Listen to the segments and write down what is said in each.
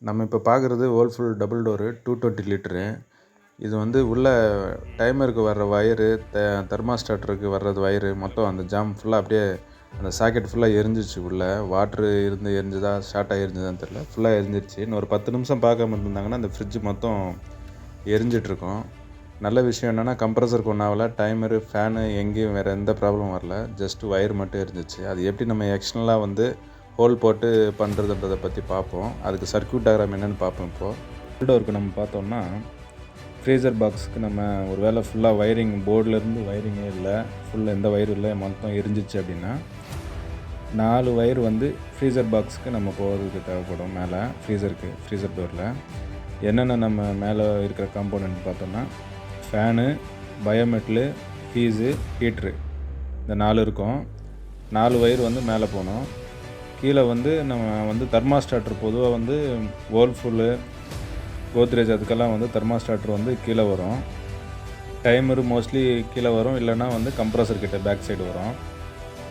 நம்ம இப்போ பார்க்குறது வேர்ல்ஃபுல் டபுள் டோரு 220 லிட்டரு. இது வந்து உள்ள டைமருக்கு வர்ற வயரு, தெர்மாஸ்டாட்டருக்கு வர்றது வயரு மொத்தம் அந்த ஜாம் ஃபுல்லாக அப்படியே அந்த சாக்கெட் ஃபுல்லாக எரிஞ்சிருச்சு. உள்ள வாட்ரு இருந்து எரிஞ்சுதா ஷார்ட்டாக எரிஞ்சுதான்னு தெரில, ஃபுல்லாக எரிஞ்சிருச்சு. இன்னும் ஒரு 10 நிமிஷம் பார்க்காம இருந்திருந்தாங்கன்னா அந்த ஃப்ரிட்ஜ் மொத்தம் எரிஞ்சிட்ருக்கும். நல்ல விஷயம் என்னென்னா கம்ப்ரஸருக்கு ஒன்றும் ஆகலை, டைமரு ஃபேனு எங்கேயும் வேறு எந்த ப்ராப்ளமும் வரல, ஜஸ்ட்டு வயர் மட்டும் எரிஞ்சிச்சு. அது எப்படி நம்ம எக்ஸ்டர்னலாக வந்து ஹோல் போட்டு பண்ணுறதுன்றதை பற்றி பார்ப்போம். அதுக்கு சர்க்யூட் டயக்ராம் என்னென்னு பார்ப்போம். இப்போது டோருக்கு நம்ம பார்த்தோம்னா ஃப்ரீசர் பாக்ஸுக்கு நம்ம ஒரு வேளை ஃபுல்லாக வயரிங் போர்டிலேருந்து வயரிங்கே இல்லை, ஃபுல்லாக எந்த வயரும் இல்லை, மொத்தம் எரிஞ்சிச்சு அப்படின்னா 4 வயர் வந்து ஃப்ரீசர் பாக்ஸுக்கு நம்ம போகிறதுக்கு தேவைப்படும். மேலே ஃப்ரீசர் டோரில் என்னென்ன நம்ம மேலே இருக்கிற காம்போனன்ட் பார்த்தோம்னா ஃபேனு, பயோமெட்டலு, ஃபீஸு, ஹீட்ரு, இந்த 4 இருக்கும். 4 வயர் வந்து மேலே போகணும். கீழே வந்து நம்ம வந்து தெர்மாஸ்டாட்டர் பொதுவாக வந்து வேர்ல்ஃபுல்லு, கோத்ரேஜ் அதுக்கெல்லாம் வந்து தெர்மாஸ்டாட்டர் வந்து கீழே வரும். டைமரு மோஸ்ட்லி கீழே வரும், இல்லைனா வந்து கம்ப்ரஸர் கிட்ட பேக் சைடு வரும்.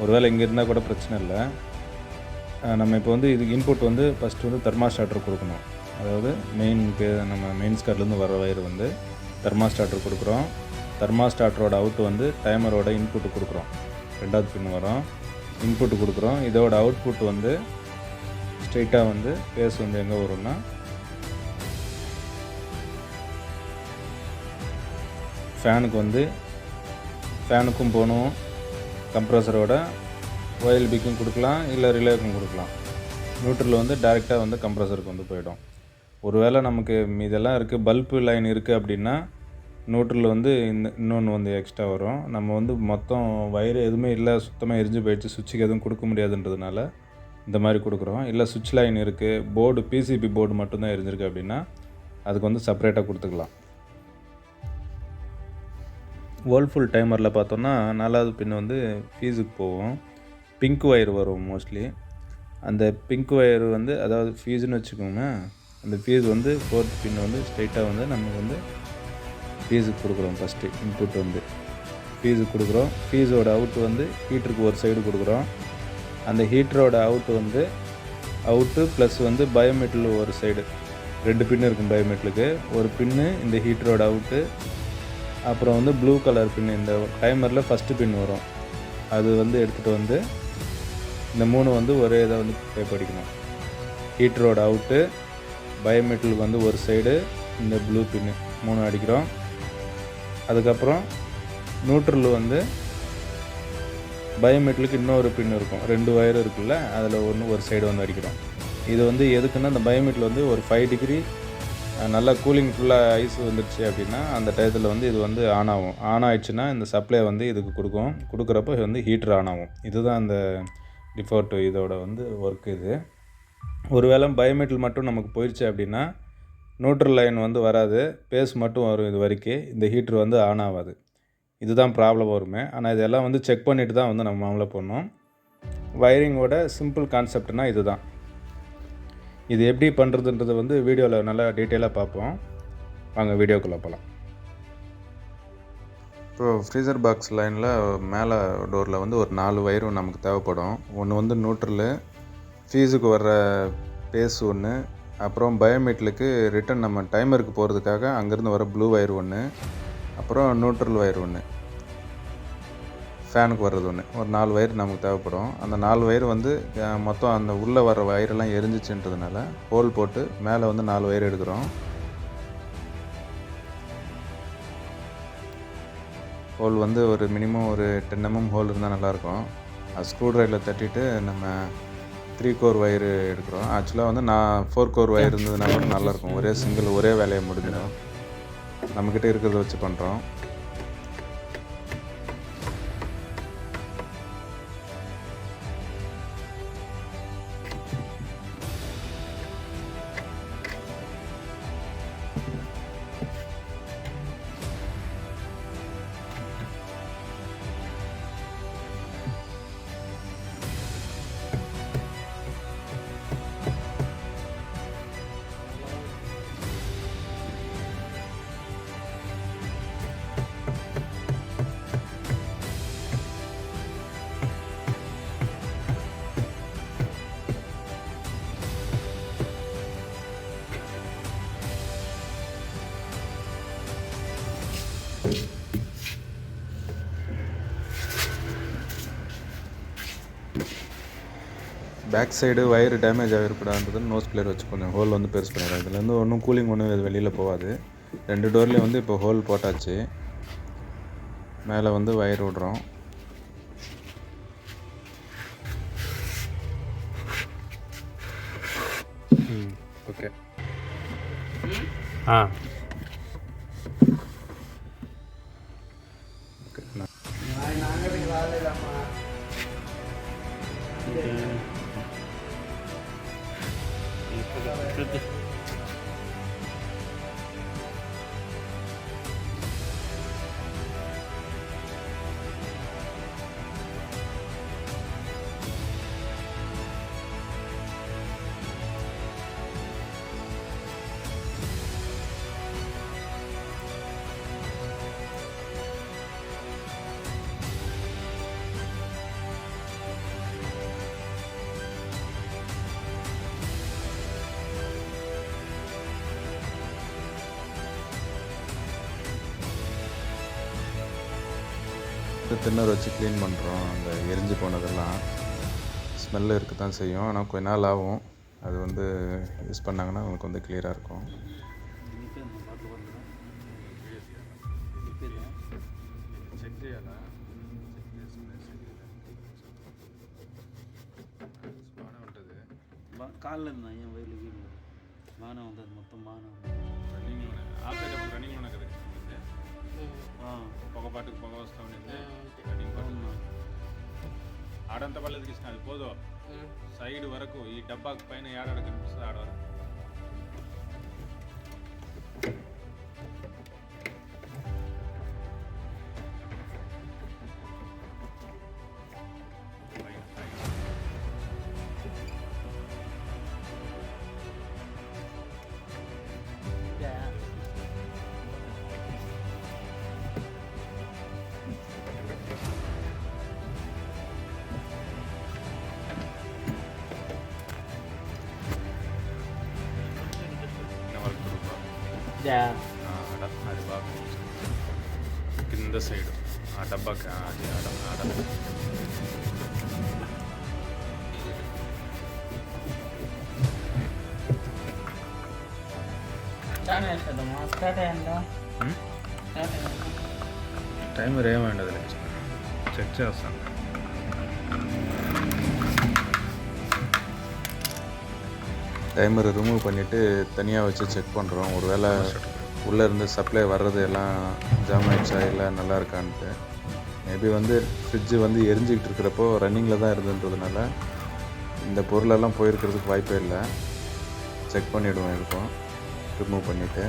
ஒருவேளை இங்கே இருந்தால் கூட பிரச்சனை இல்லை. நம்ம இப்போ வந்து இதுக்கு இன்புட் வந்து ஃபஸ்ட்டு வந்து தெர்மாஸ்டாட்டர் கொடுக்கணும். அதாவது நம்ம மெயின் ஸ்கார்ட்லேருந்து வர வயர் வந்து தெர்மாஸ்டாட்டர் கொடுக்குறோம். தெர்மாஸ்டாட்டரோட அவுட் வந்து டைமரோட இன்புட்டு கொடுக்குறோம். 2வது பின் வரும், இன்புட்டு கொடுக்குறோம். இதோட அவுட்புட் வந்து ஸ்ட்ரெயிட்டாக வந்து பேஸ் வந்து எங்கே வரும்னா ஃபேனுக்கும் போகணும், கம்ப்ரஸரோட OLBக்கும் கொடுக்கலாம், இல்லை ரிலேக்கும் கொடுக்கலாம். நியூட்ரல் வந்து டைரெக்டாக வந்து கம்ப்ரஸருக்கு வந்து போயிடும். ஒருவேளை நமக்கு இதெல்லாம் இருக்குது, பல்பு லைன் இருக்குது அப்படின்னா நியூட்ரல் வந்து இன்னொன்று வந்து எக்ஸ்ட்ரா வரும். நம்ம வந்து மொத்தம் வயர் எதுவுமே இல்லை, சுத்தமாக எரிஞ்சு போயிடுச்சு, சுவிட்சுக்கு எதுவும் கொடுக்க முடியாதுன்றதுனால இந்த மாதிரி கொடுக்குறோம். இல்லை சுவிட்ச் லைன் இருக்குது, போர்டு PCB போர்டு மட்டும்தான் எரிஞ்சிருக்கு அப்படின்னா அதுக்கு வந்து செப்பரேட்டாக கொடுத்துக்கலாம். வேர்ல்ஃபுல் டைமரில் பார்த்தோன்னா 4வது பின் வந்து ஃபீஸுக்கு போகும். பிங்க் ஒயர் வரும் மோஸ்ட்லி. அந்த பிங்க் ஒயர் வந்து அதாவது ஃபீஸுன்னு வச்சுக்கோங்க. அந்த ஃபீஸ் வந்து 4th பின் வந்து ஸ்ட்ரைட்டாக வந்து நம்ம வந்து ஃபீஸுக்கு கொடுக்குறோம். ஃபஸ்ட்டு இன்புட் வந்து ஃபீஸுக்கு கொடுக்குறோம். ஃபீஸோட அவுட் வந்து ஹீட்டருக்கு ஒரு சைடு கொடுக்குறோம். அந்த ஹீட்டரோட அவுட் வந்து அவுட்டு ப்ளஸ் வந்து பயோமெட்டல் ஒரு சைடு, 2 பின்னு இருக்கும் பயோமெட்டலுக்கு. ஒரு பின்னு இந்த ஹீட்டரோட அவுட்டு, அப்புறம் வந்து ப்ளூ கலர் பின்னு இந்த டைமரில் ஃபஸ்ட்டு பின் வரும். அது வந்து எடுத்துகிட்டு வந்து இந்த 3 வந்து ஒரே இதை வந்து டேப் அடிக்கணும். ஹீட்டரோட அவுட்டு, பயோமெட்டலுக்கு வந்து ஒரு சைடு, இந்த ப்ளூ பின்னு 3 அடிக்கிறோம். அதுக்கப்புறம் நியூட்ரல் வந்து பயோமெட்டலுக்கு இன்னொரு பின் இருக்கும், 2 வயர் இருக்குல்ல, அதில் ஒரு சைடு வந்து அடிக்கிறோம். இது வந்து எதுக்குன்னா அந்த பயோமெட்டல் வந்து ஒரு 5 டிகிரி நல்லா கூலிங் ஃபுல்லாக ஐஸ் வந்துடுச்சு அப்படின்னா அந்த டயத்தில் வந்து இது வந்து ஆன் ஆகும். ஆன் ஆகிடுச்சுன்னா இந்த சப்ளை வந்து இதுக்கு கொடுக்குறப்ப வந்து ஹீட்டர் ஆன் ஆகும். இதுதான் அந்த டிஃபால்ட் இதோட வந்து ஒர்க். இது ஒருவேளை பயோமெட்டல் மட்டும் நமக்கு போயிடுச்சு அப்படின்னா நியூட்ரல் லைன் வந்து வராது, பேஸ் மட்டும் வரும். இது வரைக்கும் இந்த ஹீட்டர் வந்து ஆன் ஆகாது. இதுதான் ப்ராப்ளம் வருமே. ஆனால் இதெல்லாம் வந்து செக் பண்ணிவிட்டு தான் வந்து நம்ம மாமூலாக பண்ணோம். வயரிங்கோட சிம்பிள் கான்செப்ட்னா இது தான். இது எப்படி பண்ணுறதுன்றது வந்து வீடியோவில் நல்லா டீட்டெயிலாக பார்ப்போம். வாங்க வீடியோக்குள்ளே போகலாம். இப்போது ஃப்ரீசர் பாக்ஸ் லைனில் மேலே டோரில் வந்து ஒரு 4 வயரும் நமக்கு தேவைப்படும். ஒன்று வந்து நியூட்ரலு, ஃபீஸுக்கு வர்ற பேஸ் ஒன்று, அப்புறம் பயோமெட்டலுக்கு ரிட்டன் நம்ம டைமருக்கு போகிறதுக்காக அங்கேருந்து வர ப்ளூ வயர் ஒன்று, அப்புறம் நியூட்ரல் வயர் ஒன்று, ஃபேனுக்கு வர்றது ஒன்று, ஒரு 4 வயர் நமக்கு தேவைப்படும். அந்த 4 வயர் வந்து மொத்தம் அந்த உள்ளே வர வயரெல்லாம் எரிஞ்சிச்சுன்றதுனால ஹோல் போட்டு மேலே வந்து 4 வயர் எடுக்கிறோம். ஹோல் வந்து ஒரு மினிமம் ஒரு 10 mm ஹோல் இருந்தால் நல்லாயிருக்கும். அது ஸ்க்ரூ ட்ரைவில் தட்டிட்டு நம்ம 3 கோர் வயரு எடுக்கிறோம். ஆக்சுவலாக வந்து 4 கோர் வயர் இருந்ததுனால நல்லாயிருக்கும். ஒரே வேலையை முடிஞ்சிடும். நம்மக்கிட்ட இருக்கிறத வச்சு பண்ணுறோம். பேக் சைடு வயர் டேமேஜ் ஆகிருக்கூடாதுன்றது நோஸ் பிளேயர் வச்சு கொஞ்சம் ஹோல் வந்து பெருசு பண்ணிடுறேன். இதுலேருந்து ஒன்றும் கூலிங் ஒன்றும் வெளியில் போகாது. 2 டோர்லேயும் வந்து இப்போ ஹோல் போட்டாச்சு. மேலே வந்து வயர் விடுறோம். ஓகே. தின்னர் வச்சு க்ளீன் பண்ணுறோம். அந்த எரிஞ்சு போனதெல்லாம் ஸ்மெல்லு இருக்க தான் செய்யும். ஆனால் கொஞ்ச நாள் ஆகும். அது வந்து யூஸ் பண்ணாங்கன்னா உங்களுக்கு வந்து கிளியராக இருக்கும். కాలేదు అయ్యా వైలుకి బాగానే ఉంటుంది మొత్తం బాగానే ఉంది రన్నింగ్ కదా పొగపాటుకు పొగ వస్తూ ఉండింది. రన్నింగ్ పాటు ఆడంతా పర్లేదు కృష్ణ, అది పోదు సైడ్ వరకు ఈ డబ్బాకు పైన ఏడాడ కనిపిస్తుంది ఆడ వరకు. అది బాగా కింద సైడ్ ఆ డబ్బాకి అది ఆడ టైమర్ ఏమైంది అది చెక్ చేస్తాను. டைமரை ரிமூவ் பண்ணிவிட்டு தனியாக வச்சு செக் பண்ணுறோம். ஒரு வேளை உள்ளே இருந்து சப்ளை வர்றது எல்லாம் ஜாம் ஆகிடுச்சா இல்லை நல்லா இருக்கான்ட்டு. மேபி வந்து ஃப்ரிட்ஜு வந்து எரிஞ்சிக்கிட்டு இருக்கிறப்போ ரன்னிங்கில் தான் இருந்துன்றதுனால இந்த பொருளெல்லாம் போயிருக்கிறதுக்கு வாய்ப்பே இல்லை. செக் பண்ணிவிடுவோம் இருக்கும் ரிமூவ் பண்ணிவிட்டு.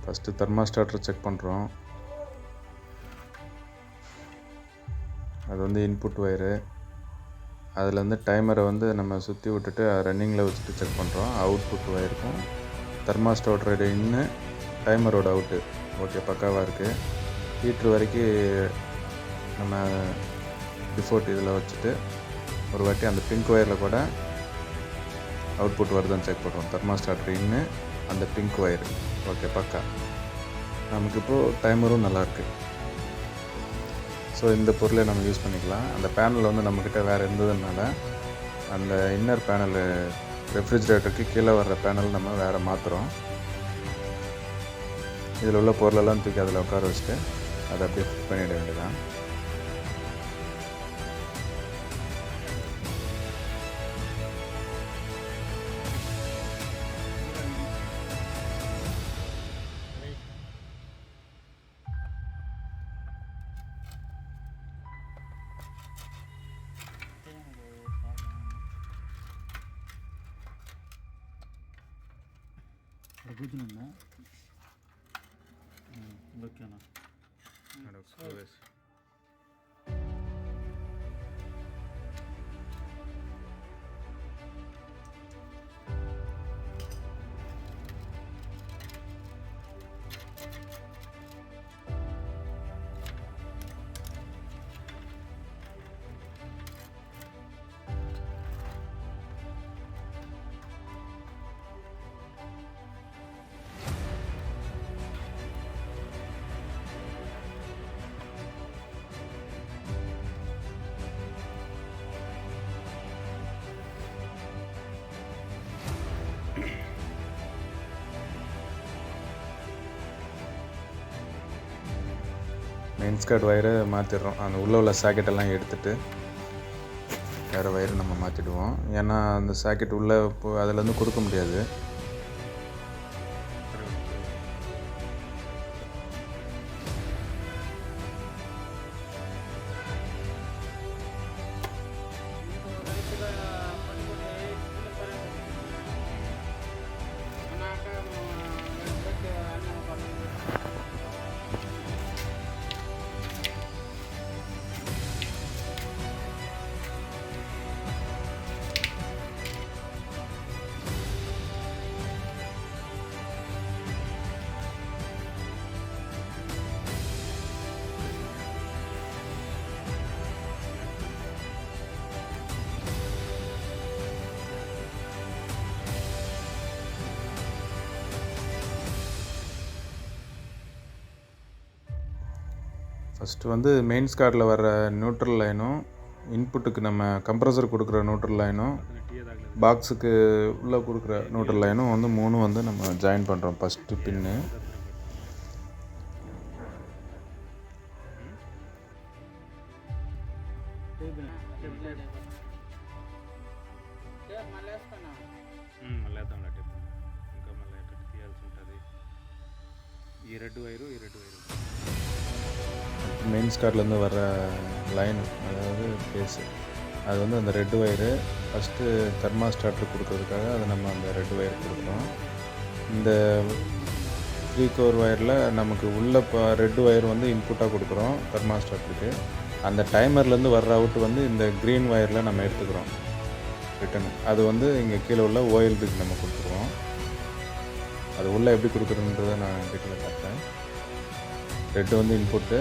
ஃபஸ்ட்டு தெர்மாஸ்டாட்டர் செக் பண்ணுறோம். அது வந்து இன்புட் ஒயரு. அதில் வந்து டைமரை வந்து நம்ம சுற்றி விட்டுட்டு ரன்னிங்கில் வச்சுட்டு செக் பண்ணுறோம். அவுட்புட் ஒயருக்கும் தெர்மாஸ்டாட்டரோட இன்னு டைமரோட அவுட்டு ஓகே பக்காவாக இருக்குது. ஹீட்ரு வரைக்கும் நம்ம டிஃபோல்ட் இதில் வச்சுட்டு ஒரு வாட்டி அந்த பிங்க் ஒயரில் கூட அவுட்புட் வருதுன்னு செக் பண்ணுறோம். தெர்மாஸ்டாட்டர் இன்னு அந்த பிங்க் ஒயரு ஓகே பக்கா. நமக்கு இப்போது டைமரும் நல்லாயிருக்கு. ஸோ இந்த பொருளை நம்ம யூஸ் பண்ணிக்கலாம். அந்த பேனல் வந்து நம்மக்கிட்ட வேறு இருந்ததுனால அந்த இன்னர் பேனலு ரெஃப்ரிஜிரேட்டருக்கு கீழே வர்ற பேனல் நம்ம வேறு மாற்றுறோம். இதில் உள்ள பொருளெல்லாம் தூக்கி அதில் உட்கார வச்சுட்டு அதை அப்படியே ஃபிட் பண்ணிட வேண்டியதான். కూర్చున్నా ఓకేనా மெயின்ஸ் கார்டு வயரை மாற்றிடுறோம். அந்த உள்ளே உள்ள சாக்கெட்டெல்லாம் எடுத்துகிட்டு வேறு வயரை நம்ம மாற்றிடுவோம். ஏன்னா அந்த சாக்கெட் உள்ளே இப்போ அதுலேருந்து கொடுக்க முடியாது. ஃபஸ்ட்டு வந்து மெயின்ஸ் கார்டில் வர நியூட்ரல் லைனும், இன்புட்டுக்கு நம்ம கம்ப்ரஸர் கொடுக்குற நியூட்ரல் லைனும், பாக்ஸுக்கு உள்ளே கொடுக்குற நியூட்ரல் லைனும் வந்து 3 வந்து நம்ம ஜாயின் பண்ணுறோம். ஃபஸ்ட்டு பின்னு మళ్ళీ వేద్దాం టేప్ ఇంకా మళ్ళీ తీయాల్సి ఉంటుంది. ఈ రెడ్ వైరు மெயின்ஸ் கார்ட்லேருந்து வர லைன், அதாவது பேஸு, அது வந்து அந்த ரெட் ஒயரு ஃபஸ்ட்டு தெர்மாஸ்டாட்டர் கொடுக்கறதுக்காக அதை நம்ம அந்த ரெட் ஒயர் கொடுக்குறோம். இந்த 3 கோர் ஒயரில் நமக்கு உள்ள இப்போ ரெட் ஒயர் வந்து இன்புட்டாக கொடுக்குறோம் தெர்மாஸ்டாட்டருக்கு. அந்த டைமர்லேருந்து வர்ற அவுட் வந்து இந்த க்ரீன் ஒயரில் நம்ம எடுத்துக்கிறோம் ரிட்டன். அது வந்து இங்கே கீழே உள்ள ஓஎல்பிக்கு நம்ம கொடுத்துருவோம். அது உள்ளே எப்படி கொடுக்குறதுன்றதை நான் டீட்டெயிலாக காட்டுறேன். ரெட்டு வந்து இன்புட்டு,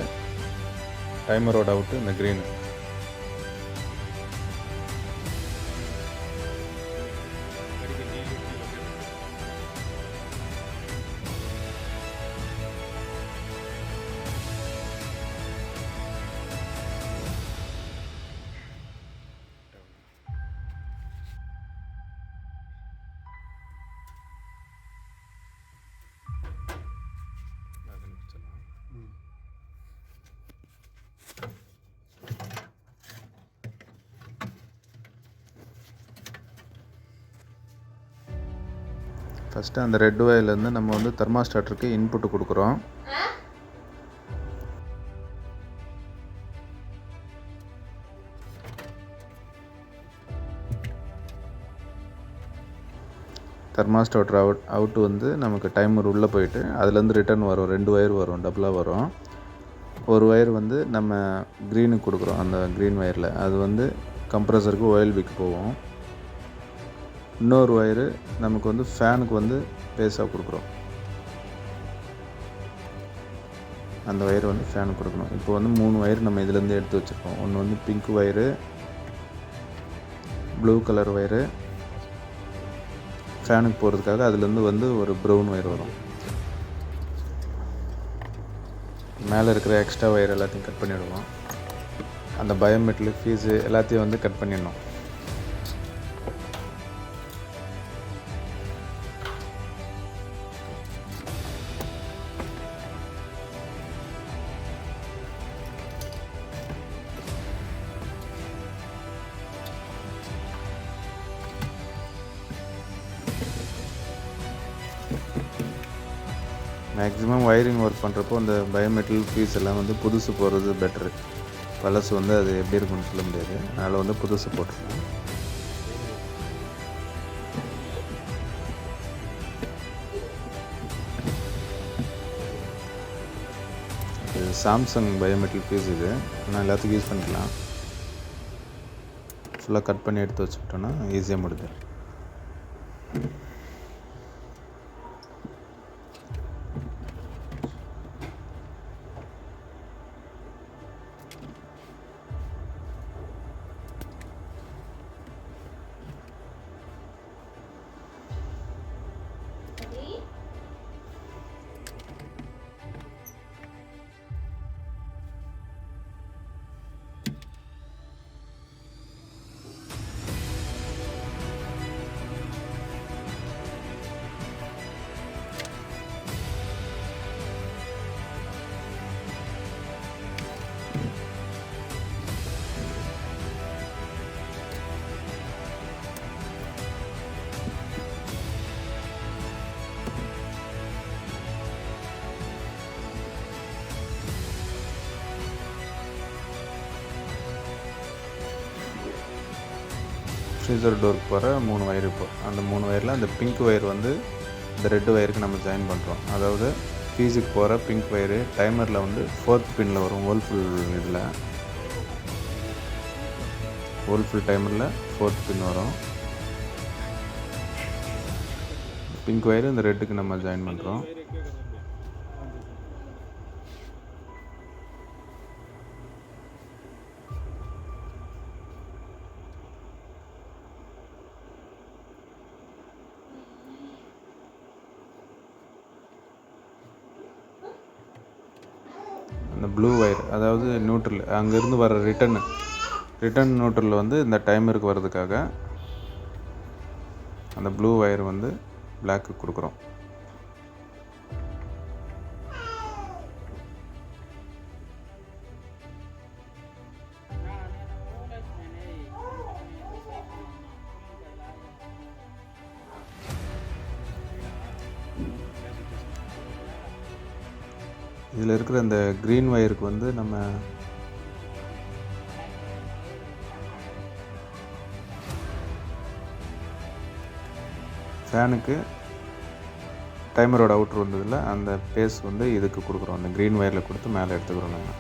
டைமரோட அவுட்டு இந்த க்ரீனு. ஃபஸ்ட்டு அந்த ரெட் ஒயர்லேருந்து நம்ம வந்து தெர்மாஸ்டாட்டருக்கு இன்புட்டு கொடுக்குறோம். தெர்மாஸ்டாட்டர் அவுட்டு வந்து நமக்கு டைமர் உள்ளே போயிட்டு அதுலேருந்து ரிட்டர்ன் வரும். 2 ஒயர் வரும், டபுளாக வரும். ஒரு ஒயர் வந்து நம்ம க்ரீனுக்கு கொடுக்குறோம், அந்த க்ரீன் ஒயரில். அது வந்து கம்ப்ரஸருக்கு ஓஎல்பிக்கு போவோம். இன்னொரு ஒயரு நமக்கு வந்து ஃபேனுக்கு வந்து பேஸாக கொடுக்குறோம். அந்த ஒயர் வந்து ஃபேனுக்கு கொடுக்கணும். இப்போ வந்து 3 ஒயர் நம்ம இதுலேருந்து எடுத்து வச்சுருக்கோம். ஒன்று வந்து pink wire, blue colour wire, ஃபேனுக்கு போகிறதுக்காக அதுலேருந்து வந்து ஒரு ப்ரௌன் ஒயர் வரும். மேலே இருக்கிற எக்ஸ்ட்ரா ஒயர் எல்லாத்தையும் கட் பண்ணிவிடுவோம். அந்த பயோமெட்ரிக் ஃபீஸு எல்லாத்தையும் வந்து கட் பண்ணிடணும். மேக்ஸிமம் ஒயரிங் ஒர்க் பண்ணுறப்போ அந்த பயோமெட்ரிக் ஃபீஸ் எல்லாம் வந்து புதுசு போடுறது பெட்ரு. பழசு வந்து அது எப்படி இருக்குன்னு சொல்ல முடியாது. அதனால் வந்து புதுசு போட்டுருக்கேன். இது சாம்சங் பயோமெட்ரிக் ஃபீஸ். இது நான் எல்லாத்துக்கும் யூஸ் பண்ணிக்கலாம். ஃபுல்லாக கட் பண்ணி எடுத்து வச்சுக்கிட்டோன்னா ஈஸியாக முடியுது. ப்ரொசீஜர் டோருக்கு போகிற 3 வயர் இப்போ. அந்த 3 வயரில் அந்த பிங்க் ஒயர் வந்து இந்த ரெட் ஒயருக்கு நம்ம ஜாயின் பண்ணுறோம். அதாவது ஃபீஸுக்கு போகிற பிங்க் ஒயரு டைமரில் வந்து 4th பின்னில் வரும். ஹோல்ஃபுல் டைமரில் 4th பின் வரும். பிங்க் ஒயர் இந்த ரெட்டுக்கு நம்ம ஜாயின் பண்ணுறோம். அந்த ப்ளூ ஒயர் அதாவது நியூட்ரல், அங்கேருந்து வர ரிட்டன் நியூட்ரல் வந்து இந்த டைமருக்கு வர்றதுக்காக அந்த ப்ளூ ஒயர் வந்து பிளாக்கு கொடுக்குறோம். இதில் இருக்கிற இந்த க்ரீன் ஒயருக்கு வந்து நம்ம ஃபேனுக்கு டைமரோட அவுட்ரு வந்ததில்ல அந்த பேஸ் வந்து இதுக்கு கொடுக்குறோம். அந்த க்ரீன் ஒயரில் கொடுத்து மேலே எடுத்துக்கிறோம். நாங்கள்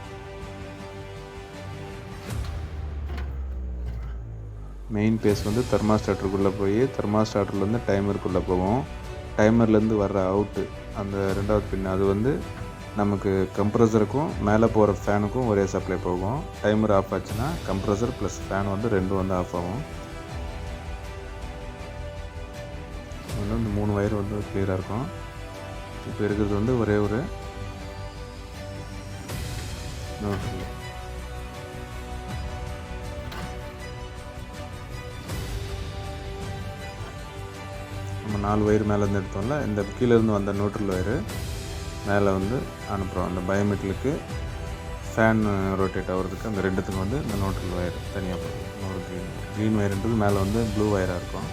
மெயின் பேஸ் வந்து தெர்மாஸ்டாட்டருக்குள்ளே போய் தெர்மாஸ்டாட்டர்லேருந்து டைமருக்குள்ளே போவோம். டைமர்லேருந்து வர்ற அவுட்டு அந்த 2வது பின் அது வந்து நமக்கு கம்ப்ரஸருக்கும் மேலே போகிற ஃபேனுக்கும் ஒரே சப்ளை போகும். டைமர் ஆஃப் ஆச்சுன்னா கம்ப்ரஸர் ப்ளஸ் ஃபேன் வந்து ரெண்டும் வந்து ஆஃப் ஆகும். அதில் இந்த 3 வயர் வந்து கிளியராக இருக்கும். இப்போ இருக்கிறது வந்து ஒரே ஒரு நியூட்ரல். நம்ம 4 வயர் மேலேருந்து எடுத்தோம்ல, இந்த கீழேருந்து வந்த நியூட்ரல் வயரு மேலே வந்து அனுப்புகிறோம். அந்த பயோமெட்ரிக்கு ஃபேன் ரொட்டேட் ஆகிறதுக்கு அந்த ரெண்டுத்துக்கு வந்து இந்த நியூட்ரல் ஒயர் தனியாக போகும். இன்னொரு க்ரீன் ஒயர்ன்றது மேலே வந்து ப்ளூ ஒயராக இருக்கும்,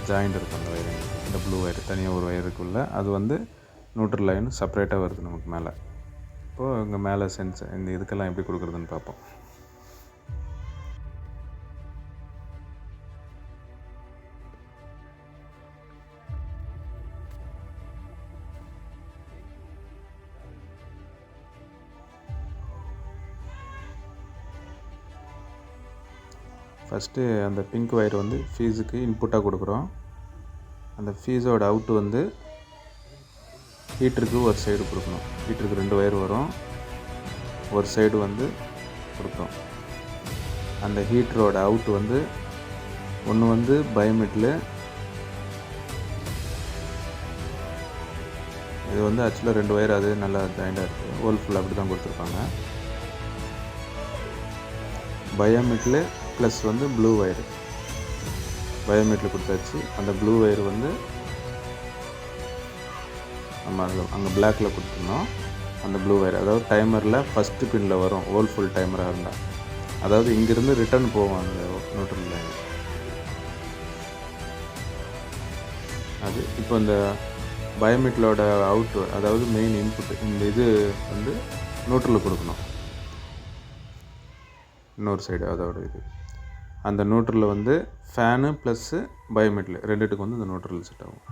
ஜாயிண்ட் இருக்கும். அந்த ஒயர் இந்த ப்ளூ ஒயர் தனியாக ஒரு ஒயருக்குள்ளே அது வந்து நியூட்ரல் லைன் செப்பரேட்டாக வருது நமக்கு மேலே. இப்போது இங்கே மேலே இந்த இதுக்கெல்லாம் எப்படி கொடுக்குறதுன்னு பார்ப்போம். ஃபஸ்ட்டு அந்த பிங்க் ஒயர் வந்து ஃபீஸுக்கு இன்புட்டாக கொடுக்குறோம். அந்த ஃபீஸோட அவுட்டு வந்து ஹீட்டருக்கு ஒரு சைடு கொடுக்கணும். ஹீட்டருக்கு 2 ஒயர் வரும், ஒரு சைடு வந்து கொடுக்குறோம். அந்த ஹீட்டரோட அவுட்டு வந்து ஒன்று வந்து பயோமெட்டில், இது வந்து ஆக்சுவலாக 2 ஒயர் அது நல்லா ஜாயிண்டாக இருக்குது. ஹோல்ஃபுல் அப்படி தான் கொடுத்துருப்பாங்க. பயோமெட்டில் ப்ளஸ் வந்து ப்ளூ ஒயரு பயோமெட்ரில் கொடுத்தாச்சு. அந்த ப்ளூ ஒயர் வந்து நம்ம அங்கே பிளாக்கில் கொடுத்துருந்தோம். அந்த ப்ளூ ஒயர் அதாவது டைமரில் ஃபஸ்ட்டு பின்னில் வரும். ஹோல்ஃபுல் டைமராக இருந்தால், அதாவது இங்கேருந்து ரிட்டர்ன் போவோம் அந்த நியூட்ரல் லைன். அது இப்போ இந்த பயோமெட்ரியோட அவுட்டு அதாவது மெயின் இன்புட் இந்த இது வந்து நியூட்ரலில் கொடுக்கணும். இன்னொரு சைடு அதோட இது அந்த நியூட்ரலில் வந்து ஃபேனு ப்ளஸ்ஸு பயோமெட்ரில் ரெண்டுத்துக்கு வந்து இந்த நியூட்ரல் செட் ஆகும்.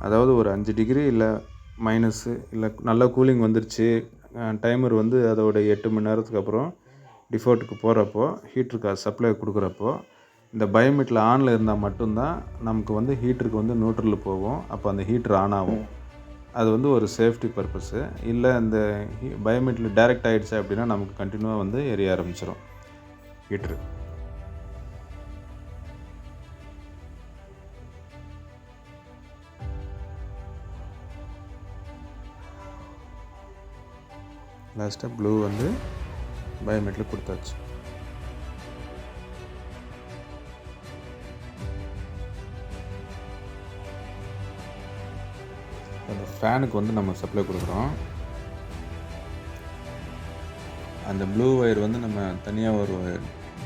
அதாவது ஒரு 5 டிகிரி இல்லை மைனஸு இல்லை நல்லா கூலிங் வந்துருச்சு, டைமர் வந்து அதோட 8 மணி நேரத்துக்கு அப்புறம் டிஃபால்ட்டுக்கு போகிறப்போ ஹீட்டருக்கு சப்ளை கொடுக்குறப்போ இந்த பயோமெட்ரில் ஆனில் இருந்தால் மட்டும்தான் நமக்கு வந்து ஹீட்டருக்கு வந்து நியூட்ரலில் போகும். அப்போ அந்த ஹீட்டர் ஆன் ஆகும். அது வந்து ஒரு சேஃப்டி பர்பஸ்ஸு. இல்லை இந்த பயோமெட்ரில் டைரெக்ட் ஆகிடுச்சு அப்படின்னா நமக்கு கண்டினியூவாக வந்து எரிய ஆரம்பிச்சிடும் ஹீட்ரு. லாஸ்ட்டாக ப்ளூ வந்து பயோமெட்ரில் கொடுத்தாச்சு. அந்த ஃபேனுக்கு வந்து நம்ம சப்ளை கொடுக்குறோம். அந்த ப்ளூ ஒயர் வந்து நம்ம தனியாக ஒரு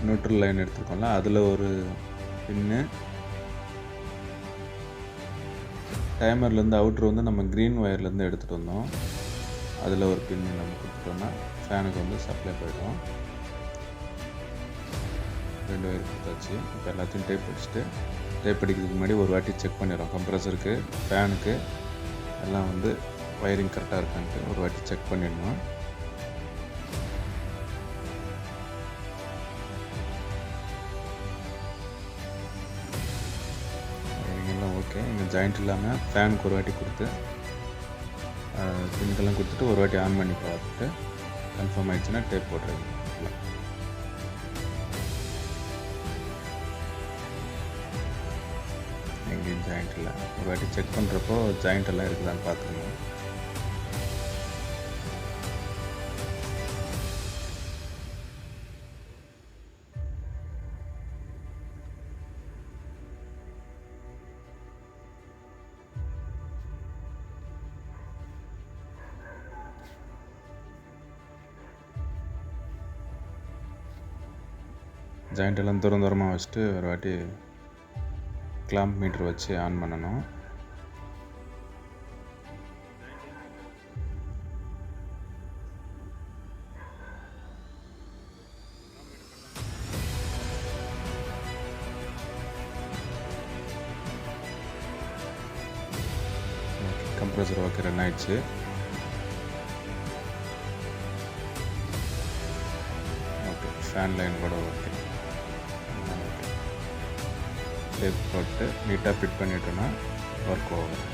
நியூட்ரல் லைன் எடுத்துருக்கோம்ல, அதில் ஒரு பின்னு, டைமர்லேருந்து அவுட்ரு வந்து நம்ம க்ரீன் ஒயர்லேருந்து எடுத்துகிட்டு வந்தோம், அதில் ஒரு பின்னு நம்ம கொடுத்துட்டோம்னா ஃபேனுக்கு வந்து சப்ளை போய்டும். 2 ஒயர் கொடுத்தாச்சு. இப்போ எல்லாத்தையும் டேப் அடிச்சுட்டு, டேப் அடிக்கிறதுக்கு முன்னாடி ஒரு வாட்டி செக் பண்ணிடுறோம். கம்ப்ரஸருக்கு, ஃபேனுக்கு எல்லாம் வந்து ஒயரிங் கரெக்டாக இருக்கான்ட்டு ஒரு வாட்டி செக் பண்ணிடணும். ஒயரிங் எல்லாம் ஓகே. இங்கே ஜாயிண்ட் இல்லாமல் ஃபேனுக்கு ஒரு வாட்டி கொடுத்து பின்கெல்லாம் கொடுத்துட்டு ஒரு வாட்டி ஆன் பண்ணி பார்த்துட்டு கன்ஃபார்ம் ஆகிடுச்சுன்னா டேப் போட்டுருங்க. எங்கேயும் ஜாயிண்ட் இல்லை. ஒரு வாட்டி செக் பண்ணுறப்போ ஜாயிண்ட் எல்லாம் இருக்குதான்னு பார்த்துக்கணும். ஜாயிண்ட் எல்லாம் தூரமாக வச்சுட்டு ஒரு வாட்டி கிளாம்ப் மீட்டர் வச்சு ஆன் பண்ணணும். கம்ப்ரஸர் ஓகே, ரன் ஆயிடுச்சு. ஓகே, ஃபேன் லைன் கூட ஓகே. டேப் போட்டு நீட்டாக ஃபிட் பண்ணிட்டோன்னா ஒர்க் ஆகும்.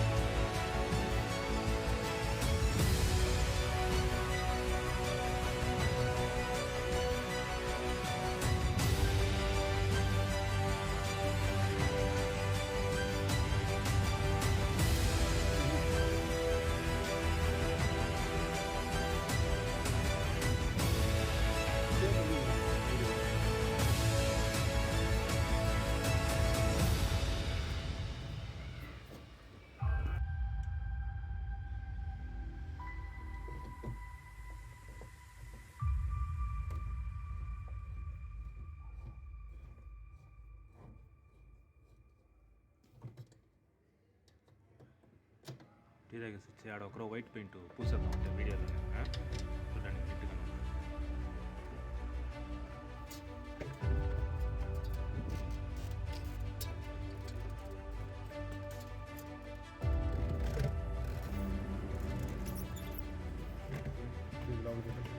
టీదాగా స్విచ్ ఆడ ఒకరో వైట్ పెయింట్ పూసేద్దాం అంటే వీడియోలో చూడండి నీట్గా Love it.